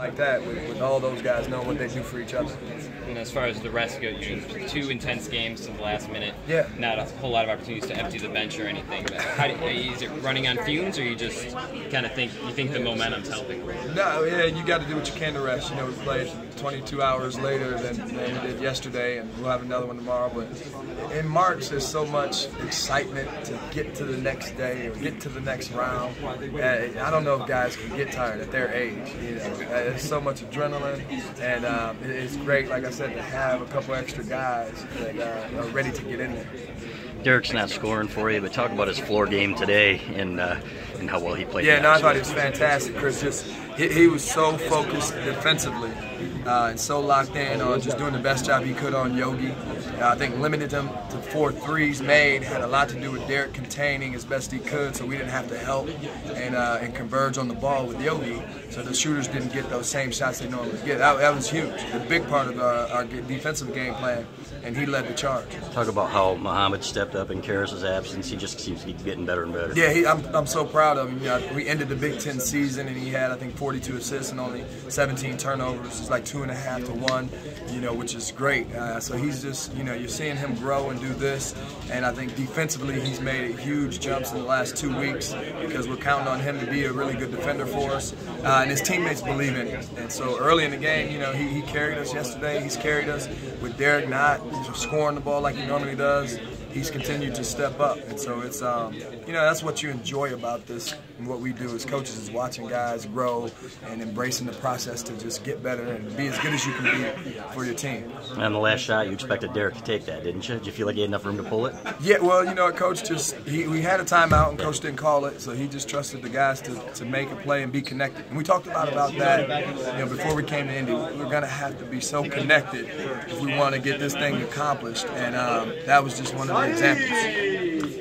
like that with all those guys knowing what they do for each other. And as far as the rest go, two intense games to the last minute. Yeah. Not a whole lot of opportunities to empty the bench or anything. But is it running on fumes, or you just kind of think the momentum's helping? No, yeah, you got to do what you can to rest. You know, we played 22 hours later than we did yesterday, and we'll have another one tomorrow. But in March, there's so much excitement to get to the next day or get to the next round. I don't know if guys can get tired at their age. You know, there's so much adrenaline, and it's great, like I said, to have a couple extra guys that are ready to get in there. Derek's not scoring for you, but talk about his floor game today and how well he played. Yeah, no, I thought he was fantastic, Chris. He was so focused defensively and so locked in on just doing the best job he could on Yogi. I think limited him to 4 threes made, had a lot to do with Derek containing as best he could, so we didn't have to help and converge on the ball with Yogi, so the shooters didn't get those same shots they normally get. That was huge, a big part of our defensive game plan, and he led the charge. Talk about how Muhammad stepped up in Karras' absence. He just seems to be getting better and better. Yeah, I'm so proud of him. You know, we ended the Big Ten season, and he had, I think, 42 assists and only 17 turnovers. It's like 2.5 to 1, you know, which is great. So he's just, you know, you're seeing him grow and do this, and I think defensively he's made huge jumps in the last 2 weeks because we're counting on him to be a really good defender for us, and his teammates believe in him. And so early in the game, you know, he carried us yesterday. He's carried us with Derek not scoring the ball like he normally does. He's continued to step up, and so it's you know, that's what you enjoy about this and what we do as coaches, is watching guys grow and embracing the process to just get better and be as good as you can be for your team. And the last shot, you expected Derek to take that, didn't you? Did you feel like he had enough room to pull it? Yeah, well, you know, Coach just we had a timeout and Coach didn't call it, so he just trusted the guys to make a play and be connected. And we talked a lot about that, you know, before we came to Indy. We're going to have to be so connected if we want to get this thing accomplished, and that was just one of the examples.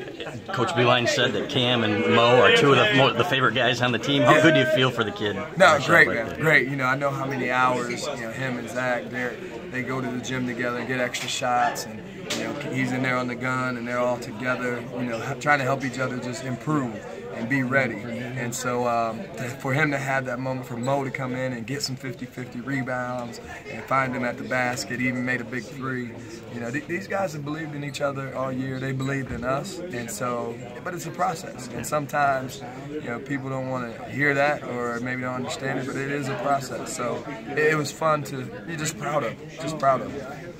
Coach Beeline said that Cam and Mo are two of the favorite guys on the team. How good do you feel for the kid? No, great, man. Great. You know, I know how many hours, you know, him and Zach, they go to the gym together and get extra shots, and, you know, he's in there on the gun, and they're all together, you know, trying to help each other just improve and be ready. And so for him to have that moment, for Mo to come in and get some 50-50 rebounds and find him at the basket, even made a big 3. You know, these guys have believed in each other all year. They believed in us, and so, but it's a process. And sometimes, you know, people don't want to hear that or maybe don't understand it, but it is a process. So it was fun to be just proud of them.